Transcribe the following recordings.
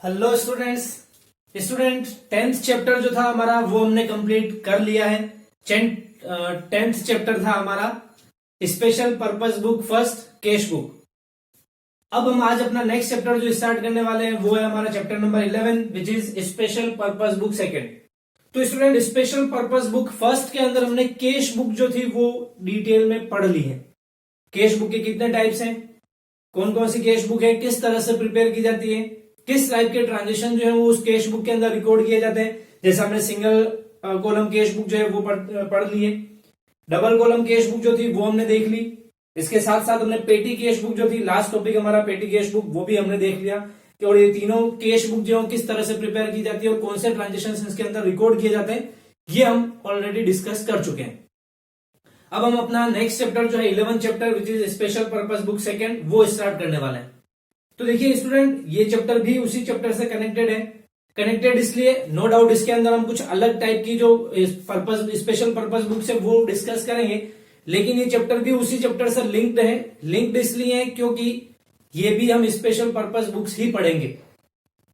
Hello students. Tenth chapter जो था हमारा वो हमने कंप्लीट कर लिया है। टेंथ चैप्टर था हमारा special purpose book first cash book. अब हम आज अपना नेक्स्ट चैप्टर जो स्टार्ट करने वाले हैं वो है हमारा chapter number 11 which is special purpose book second. तो student special purpose book first के अंदर हमने कैश बुक जो थी वो डिटेल में पढ़ ली है। कैश बुक के कितने टाइप्स हैं, कौन कौन सी कैश बुक है, किस तरह से प्रिपेयर की जाती है, किस टाइप के ट्रांजेक्शन जो है वो उस कैश बुक के अंदर रिकॉर्ड किए जाते हैं। जैसे हमने सिंगल कॉलम कैश बुक जो है वो पढ़ ली है, डबल कॉलम कैश बुक जो थी वो हमने देख ली। इसके साथ साथ हमने पेटी कैश बुक जो थी, लास्ट टॉपिक हमारा पेटी कैश बुक, वो भी हमने देख लिया कि और ये तीनों कैश बुक जो किस तरह से प्रिपेयर की जाती है और कौन से ट्रांजेक्शन इसके अंदर रिकॉर्ड किए जाते हैं, ये हम ऑलरेडी डिस्कस कर चुके हैं। अब हम अपना नेक्स्ट चैप्टर जो है 11 chapter which is special purpose book second वो स्टार्ट करने वाले हैं। तो देखिए स्टूडेंट, ये चैप्टर भी उसी चैप्टर से कनेक्टेड है। कनेक्टेड इसलिए नो डाउट इसके अंदर हम कुछ अलग टाइप की जो पर्पस स्पेशल पर्पस बुक्स है वो डिस्कस करेंगे, लेकिन ये चैप्टर भी उसी चैप्टर से लिंक्ड है। लिंक्ड इसलिए है क्योंकि ये भी हम स्पेशल पर्पस बुक्स ही पढ़ेंगे,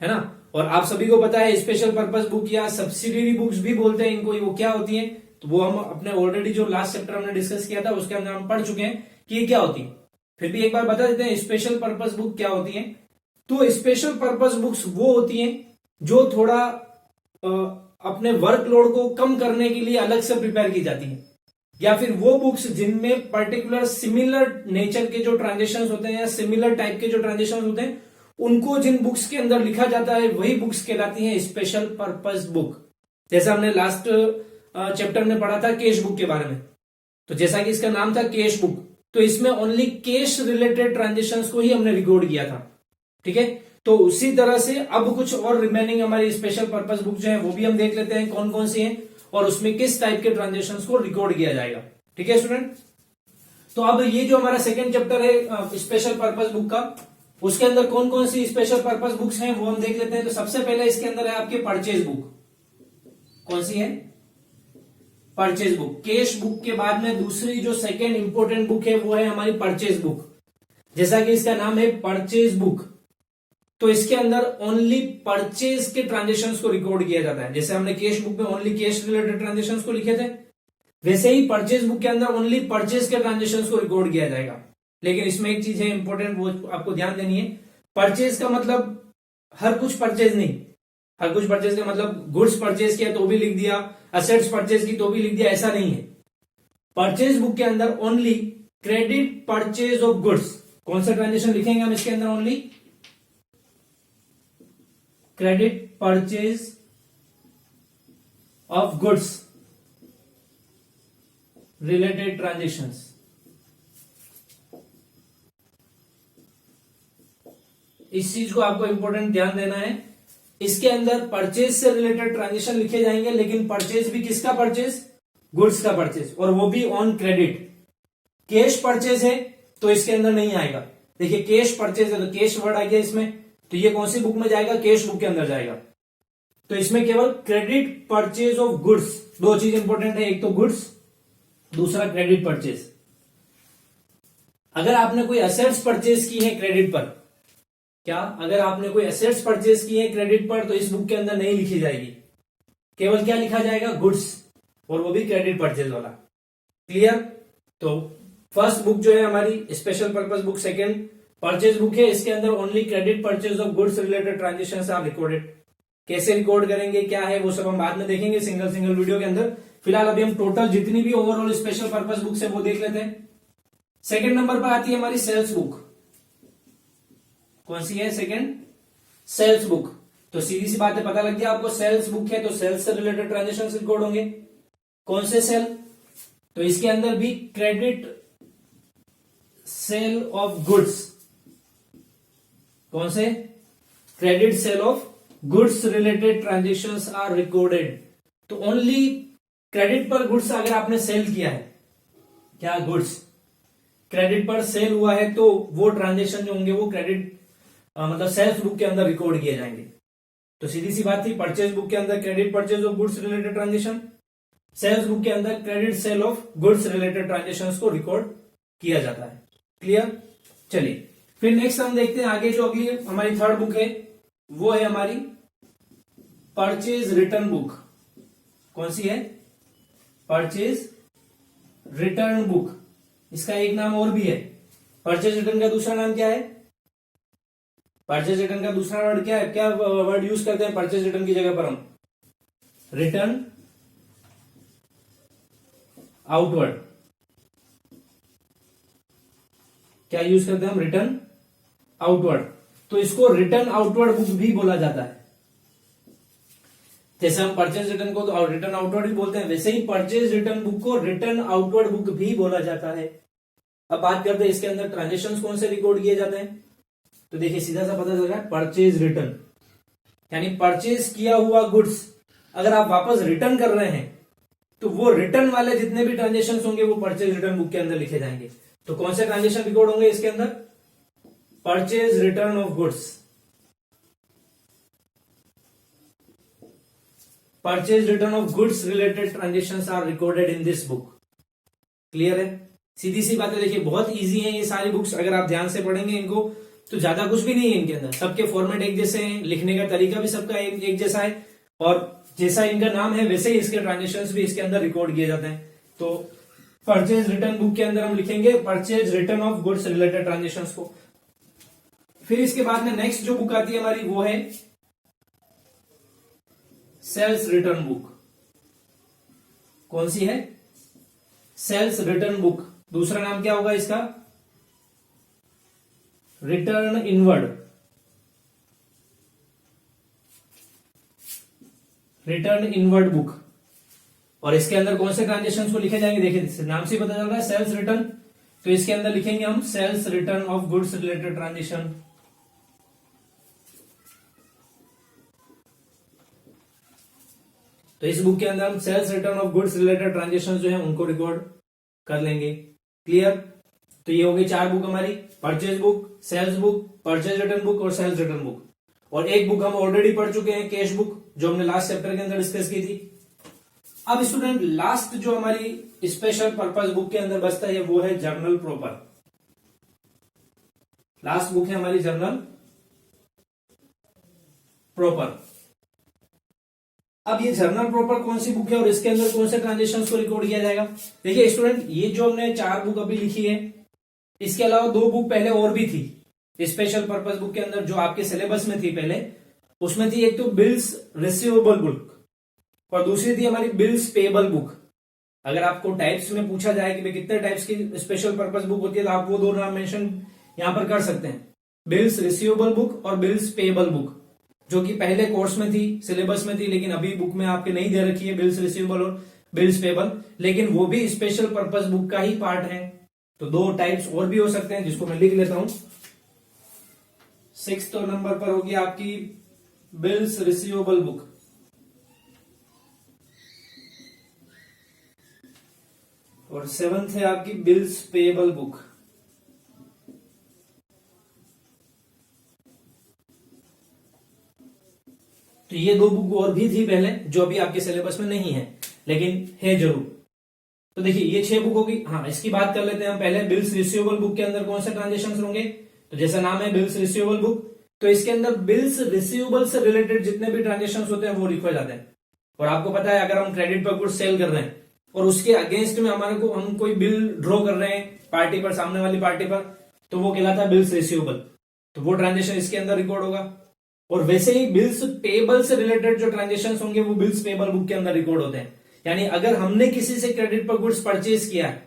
है ना। और आप सभी को पता है स्पेशल पर्पस बुक या सब्सिडरी बुक्स भी बोलते हैं इनको, वो क्या होती है तो वो हम अपने ऑलरेडी जो लास्ट चैप्टर हमने डिस्कस किया था उसके अंदर हम पढ़ चुके हैं कि ये क्या होती है। फिर भी एक बार बता देते हैं स्पेशल पर्पस बुक क्या होती है। तो स्पेशल पर्पस बुक्स वो होती हैं जो थोड़ा अपने वर्कलोड को कम करने के लिए अलग से प्रिपेयर की जाती है, या फिर वो बुक्स जिनमें पर्टिकुलर सिमिलर नेचर के जो ट्रांजेक्शन होते हैं या सिमिलर टाइप के जो ट्रांजेक्शन होते हैं उनको जिन बुक्स के अंदर लिखा जाता है वही बुक्स कहलाती हैं स्पेशल पर्पस बुक। जैसा हमने लास्ट चैप्टर में पढ़ा था कैश बुक के बारे में, तो जैसा कि इसका नाम था कैश बुक, तो इसमें ओनली कैश रिलेटेड ट्रांजेक्शंस को ही हमने रिकॉर्ड किया था, ठीक है। तो उसी तरह से अब कुछ और रिमेनिंग हमारी स्पेशल पर्पस बुक जो है वो भी हम देख लेते हैं कौन कौन सी हैं और उसमें किस टाइप के ट्रांजेक्शंस को रिकॉर्ड किया जाएगा, ठीक है स्टूडेंट। तो अब ये जो हमारा सेकंड चैप्टर है स्पेशल पर्पस बुक का, उसके अंदर कौन कौन सी स्पेशल पर्पस बुक्स हैं वो हम देख लेते हैं। तो सबसे पहले इसके अंदर है आपके परचेज बुक। कौन सी है? Purchase book. कैश बुक के बाद में दूसरी जो सेकेंड इंपोर्टेंट बुक है वो है हमारी परचेज बुक। जैसा कि इसका नाम है परचेज बुक, तो इसके अंदर ओनली परचेज के ट्रांजेक्शन्स को रिकॉर्ड किया जाता है। जैसे हमने कैश बुक में ओनली कैश रिलेटेड ट्रांजेक्शन्स को लिखे थे, वैसे ही परचेज बुक के अंदर ओनली परचेज के ट्रांजेक्शन्स को रिकॉर्ड किया जाएगा। लेकिन इसमें एक चीज है इंपॉर्टेंट, वो आपको ध्यान देनी है। परचेज का मतलब हर कुछ परचेज नहीं, हर कुछ परचेज का मतलब गुड्स परचेज किया तो भी लिख दिया, असेट्स परचेज की तो भी लिख दिया, ऐसा नहीं है। परचेज बुक के अंदर only credit purchase of goods, कौन सा ट्रांजेक्शन लिखेंगे हम इसके अंदर? Only credit purchase of goods related transactions. इस चीज को आपको इंपॉर्टेंट ध्यान देना है। इसके अंदर परचेज से रिलेटेड ट्रांजेक्शन लिखे जाएंगे, लेकिन परचेज भी किसका परचेज? गुड्स का परचेज, और वो भी ऑन क्रेडिट। कैश परचेज है तो इसके अंदर नहीं आएगा। देखिए कैश परचेज है तो कैश वर्ड आ गया इसमें, तो ये कौन सी बुक में जाएगा? कैश बुक के अंदर जाएगा। तो इसमें केवल क्रेडिट परचेज ऑफ गुड्स, दो चीज इंपॉर्टेंट है, एक तो गुड्स, दूसरा क्रेडिट परचेज। अगर आपने कोई असेट्स परचेज की है क्रेडिट पर, क्या अगर आपने कोई एसेट्स परचेज की है क्रेडिट पर, तो इस बुक के अंदर नहीं लिखी जाएगी। केवल क्या लिखा जाएगा? गुड्स, और वो भी क्रेडिट परचेज वाला। क्लियर? तो फर्स्ट बुक जो है हमारी special purpose book second purchase book है, इसके अंदर only credit purchase of goods related transactions are recorded. कैसे रिकॉर्ड करेंगे, क्या है, वो सब हम बाद में देखेंगे सिंगल सिंगल वीडियो के अंदर। फिलहाल अभी हम टोटल जितनी भी ओवरऑल स्पेशल पर्पस बुक्स है वो देख लेते हैं। सेकंड नंबर पर आती है हमारी सेल्स बुक। कौन सी है? Second sales book. तो सीधी सी बात है, पता लग गया आपको, सेल्स बुक है तो सेल्स से रिलेटेड ट्रांजेक्शन रिकॉर्ड होंगे। कौन से सेल? तो इसके अंदर भी क्रेडिट सेल ऑफ गुड्स। कौन से? Credit sale of goods related transactions are recorded. तो ओनली क्रेडिट पर गुड्स अगर आपने सेल किया है, क्या गुड्स क्रेडिट पर सेल हुआ है, तो वो ट्रांजेक्शन जो होंगे वो क्रेडिट मतलब सेल्स बुक के अंदर रिकॉर्ड किए जाएंगे। तो सीधी सी बात थी, परचेज बुक के अंदर credit purchase of goods related transaction, sales book के अंदर credit sale of goods related transactions को रिकॉर्ड किया जाता है। क्लियर? चलिए फिर नेक्स्ट हम देखते हैं आगे, जो अगली हमारी थर्ड बुक है वो है हमारी परचेज रिटर्न बुक। कौन सी है? Purchase return book. इसका एक नाम और भी है। परचेज रिटर्न का दूसरा नाम क्या है? परचेज रिटर्न का दूसरा वर्ड क्या है? क्या वर्ड यूज करते हैं परचेज रिटर्न की जगह पर हम? Return outward. क्या यूज करते हैं हम? Return outward. तो इसको रिटर्न आउटवर्ड बुक भी बोला जाता है। जैसे हम परचेज रिटर्न को तो रिटर्न आउटवर्ड भी बोलते हैं, वैसे ही परचेज रिटर्न बुक को रिटर्न आउटवर्ड बुक भी बोला जाता है। अब बात करते हैं इसके अंदर ट्रांजेक्शन्स कौन से रिकॉर्ड किए जाते हैं। तो देखिए सीधा सा पता चल रहा है, परचेज रिटर्न यानी परचेज किया हुआ गुड्स अगर आप वापस रिटर्न कर रहे हैं तो वो रिटर्न वाले जितने भी ट्रांजेक्शन होंगे वो परचेज रिटर्न बुक के अंदर लिखे जाएंगे। तो कौन से ट्रांजेक्शन रिकॉर्ड होंगे इसके अंदर? Purchase return of goods. Purchase return of goods related transactions are recorded in this book. Clear है? सीधी सी बातें देखिए, बहुत इजी है ये सारी बुक्स। अगर आप ध्यान से पढ़ेंगे इनको तो ज्यादा कुछ भी नहीं है इनके अंदर। सबके फॉर्मेट एक जैसे हैं, लिखने का तरीका भी सबका एक जैसा है, और जैसा इनका नाम है वैसे ही इसके ट्रांजेक्शन्स भी इसके अंदर रिकॉर्ड किए जाते हैं। तो परचेज रिटर्न बुक के अंदर हम लिखेंगे purchase return of goods related transactions को। फिर इसके बाद में नेक्स्ट जो बुक आती है हमारी वो है सेल्स रिटर्न बुक। कौन सी है? Sales return book. दूसरा नाम क्या होगा इसका? Return inward. Return inward book. और इसके अंदर कौन से ट्रांजेक्शन्स को लिखे जाएंगे? देखिए नाम से पता चल रहा है सेल्स रिटर्न, तो इसके अंदर लिखेंगे हम sales return of goods related transaction. तो इस बुक के अंदर हम sales return of goods related transaction जो है उनको रिकॉर्ड कर लेंगे। क्लियर? तो ये हो गई 4 बुक हमारी, purchase book, sales book, purchase return book और सेल्स रिटर्न बुक। और एक बुक हम ऑलरेडी पढ़ चुके हैं, कैश बुक, जो हमने लास्ट चैप्टर के अंदर डिस्कस की थी। अब स्टूडेंट लास्ट जो हमारी स्पेशल पर्पस बुक के अंदर बचता है वो है जर्नल प्रॉपर। लास्ट बुक है हमारी जर्नल प्रॉपर। अब ये जर्नल प्रॉपर कौन सी बुक है और इसके अंदर कौन से ट्रांजेक्शन्स को रिकॉर्ड किया जाएगा? देखिए स्टूडेंट, ये जो हमने 4 बुक अभी लिखी है, इसके अलावा 2 बुक पहले और भी थी स्पेशल पर्पस बुक के अंदर जो आपके सिलेबस में थी पहले। उसमें थी एक तो बिल्स रिसीवेबल बुक और दूसरी थी हमारी बिल्स पेबल बुक। अगर आपको टाइप्स में पूछा जाए कि भाई कितने टाइप्स की स्पेशल पर्पस बुक होती है तो आप वो 2 नाम मेंशन यहां पर कर सकते हैं, बिल्स रिसीवेबल बुक और बिल्स पेबल बुक, जो कि पहले कोर्स में थी, सिलेबस में थी, लेकिन अभी बुक में आपके नहीं दे रखी है बिल्स रिसीवेबल और बिल्स पेबल, लेकिन वो भी स्पेशल पर्पस बुक का ही पार्ट है। तो 2 टाइप्स और भी हो सकते हैं जिसको मैं लिख लेता हूं। 6th नंबर पर होगी आपकी बिल्स रिसीवेबल बुक, और 7th है आपकी बिल्स पेबल बुक। तो ये 2 बुक और भी थी पहले जो अभी आपके सिलेबस में नहीं है, लेकिन है जरूर। तो देखिए ये 6 बुक होगी। हाँ, इसकी बात कर लेते हैं हम पहले। बिल्स रिसीवेबल बुक के अंदर कौन से ट्रांजेक्शन होंगे? तो जैसा नाम है बिल्स रिसीवेबल बुक, तो इसके अंदर बिल्स रिसीवेबल से रिलेटेड जितने भी ट्रांजेक्शन होते हैं वो लिखे जाते हैं। और आपको पता है अगर हम क्रेडिट पर गुड्स सेल कर रहे हैं और उसके अगेंस्ट में हमारे को हम कोई बिल ड्रॉ कर रहे हैं पार्टी पर, सामने वाली पार्टी पर, तो वो कहलाता है बिल्स रिसीवेबल। तो वो ट्रांजेक्शन इसके अंदर रिकॉर्ड होगा। और वैसे ही बिल्स पेबल से रिलेटेड जो ट्रांजेक्शन होंगे वो बिल्स पेबल बुक के अंदर रिकॉर्ड होते हैं। यानी अगर हमने किसी से क्रेडिट पर गुड्स परचेज किया है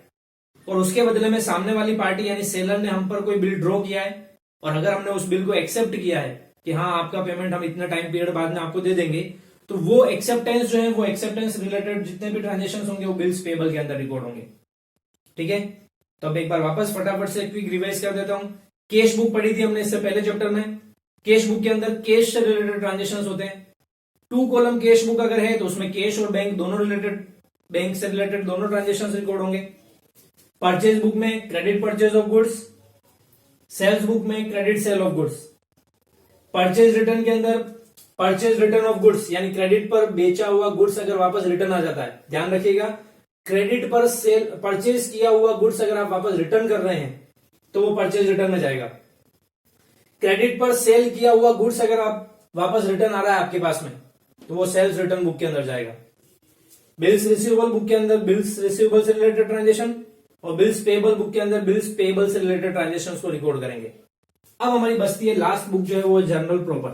और उसके बदले में सामने वाली पार्टी यानी सेलर ने हम पर कोई बिल ड्रॉ किया है, और अगर हमने उस बिल को एक्सेप्ट किया है कि हाँ आपका पेमेंट हम इतना टाइम पीरियड बाद में आपको दे देंगे, तो वो एक्सेप्टेंस जो है वो एक्सेप्टेंस रिलेटेड जितने भी ट्रांजेक्शन होंगे वो बिल्स पेबल के अंदर रिकॉर्ड होंगे। ठीक है, तो अब एक बार वापस फटाफट से क्विक रिवाइज कर देता हूं। कैश बुक पढ़ी थी हमने इससे पहले चैप्टर में। कैश बुक के अंदर कैश से रिलेटेड ट्रांजेक्शन होते हैं। 2 कॉलम कैश बुक अगर है तो उसमें कैश और बैंक दोनों रिलेटेड, बैंक से रिलेटेड दोनों ट्रांजेक्शन रिकॉर्ड होंगे। परचेज बुक में credit purchase of goods, sales book में credit sale of goods. Purchase return के अंदर परचेज रिटर्न ऑफ गुड्स यानी क्रेडिट पर बेचा हुआ गुड्स अगर वापस रिटर्न आ जाता है, ध्यान रखिएगा, क्रेडिट पर सेल परचेज किया हुआ गुड्स अगर आप वापस रिटर्न कर रहे हैं तो वो परचेज रिटर्न में जाएगा। क्रेडिट पर सेल किया हुआ गुड्स अगर आप वापस रिटर्न आ रहा है आपके पास में, तो वो सेल्स रिटर्न बुक के अंदर जाएगा। बिल्स रिसीवेबल बुक के अंदर बिल्स रिसीवेबल से रिलेटेड ट्रांजेक्शन, और बिल्स पेबल बुक के अंदर बिल्स पेबल से रिलेटेड ट्रांजेक्शन को रिकॉर्ड करेंगे। अब हमारी बचती है लास्ट बुक जो है वो जर्नल प्रॉपर।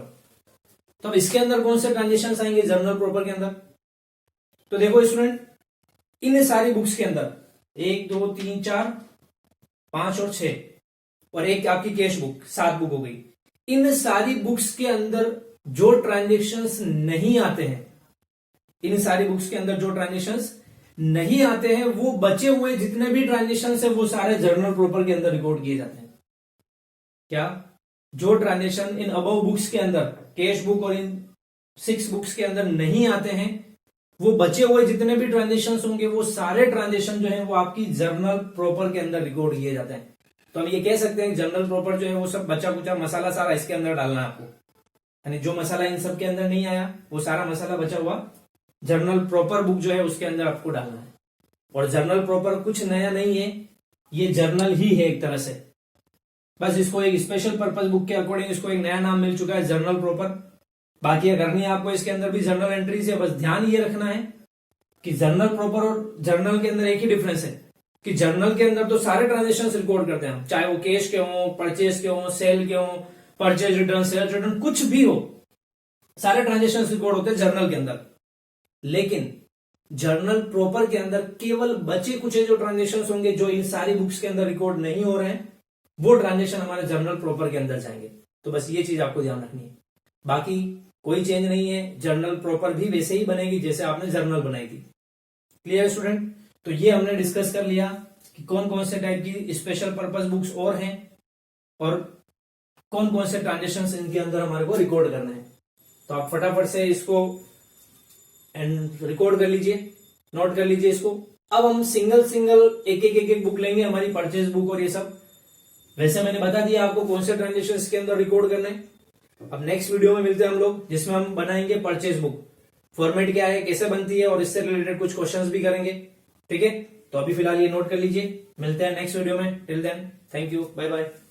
तो अब इसके अंदर कौन से ट्रांजेक्शन आएंगे जर्नल प्रॉपर के अंदर? तो देखो स्टूडेंट, इन सारी बुक्स के अंदर 1 2 3 4 5 और 6 और एक आपकी कैश बुक, 7 बुक हो गई। इन सारी बुक्स के अंदर जो ट्रांजेक्शन्स नहीं आते हैं, इन सारी बुक्स के अंदर जो ट्रांजेक्शन्स नहीं आते हैं, वो बचे हुए जितने भी ट्रांजेक्शन्स है वो सारे जर्नल प्रॉपर के अंदर रिकॉर्ड किए जाते हैं। क्या? जो ट्रांजेक्शन इन अबव बुक्स के अंदर, कैश बुक और इन 6 बुक्स के अंदर नहीं आते हैं, वो बचे हुए जितने भी ट्रांजेक्शन्स होंगे वो सारे ट्रांजेक्शन जो है वो आपकी जर्नल प्रॉपर के अंदर रिकॉर्ड किए जाते हैं। तो हम ये कह सकते हैं जर्नल प्रॉपर जो है वो सब बचा कुचा मसाला सारा इसके अंदर डालना है आपको, यानी जो मसाला इन सब के अंदर नहीं आया वो सारा मसाला बचा हुआ जर्नल प्रॉपर बुक जो है उसके अंदर आपको डालना है। और जर्नल प्रॉपर कुछ नया नहीं है, ये जर्नल ही है एक तरह से, बस इसको एक स्पेशल पर्पस बुक के अकॉर्डिंग इसको एक नया नाम मिल चुका है जर्नल प्रॉपर। बाकी अगर करनी है आपको इसके अंदर भी जर्नल एंट्रीज है, बस ध्यान ये रखना है कि जर्नल प्रॉपर और जर्नल के अंदर एक ही डिफरेंस है कि जर्नल के अंदर तो सारे ट्रांजेक्शन रिकॉर्ड करते हैं हम, चाहे वो कैश के हो, परचेज के हो, सेल के हो, परचेज रिटर्न, सेल्स रिटर्न, कुछ भी हो, सारे ट्रांजेक्शन रिकॉर्ड होते हैं जर्नल के अंदर। लेकिन जर्नल प्रॉपर के अंदर केवल बचे कुछ जो ट्रांजेक्शन होंगे जो इन सारी बुक्स के अंदर रिकॉर्ड नहीं हो रहे हैं, वो ट्रांजेक्शन हमारे जर्नल प्रॉपर के अंदर जाएंगे। तो बस ये चीज आपको ध्यान रखनी है, बाकी कोई चेंज नहीं है। जर्नल प्रॉपर भी वैसे ही बनेगी जैसे आपने जर्नल बनाई थी। Clear student? तो ये हमने डिस्कस कर लिया कि कौन कौन से टाइप की स्पेशल पर्पस बुक्स और हैं और कौन कौन से ट्रांजेक्शन इनके अंदर हमारे को रिकॉर्ड करना है। तो आप फटाफट से इसको रिकॉर्ड कर लीजिए, नोट कर लीजिए इसको। अब हम सिंगल एक बुक लेंगे, हमारी परचेज बुक और ये सब। वैसे मैंने बता दिया आपको कौन से ट्रांजेक्शन के अंदर रिकॉर्ड करना है। अब नेक्स्ट वीडियो में मिलते हैं हम लोग, जिसमें हम बनाएंगे परचेज बुक, फॉर्मेट क्या है, कैसे बनती है, और इससे रिलेटेड कुछ क्वेश्चंस भी करेंगे। ठीक है, तो अभी फिलहाल ये नोट कर लीजिए। मिलते हैं नेक्स्ट वीडियो में। Till then, thank you, bye bye.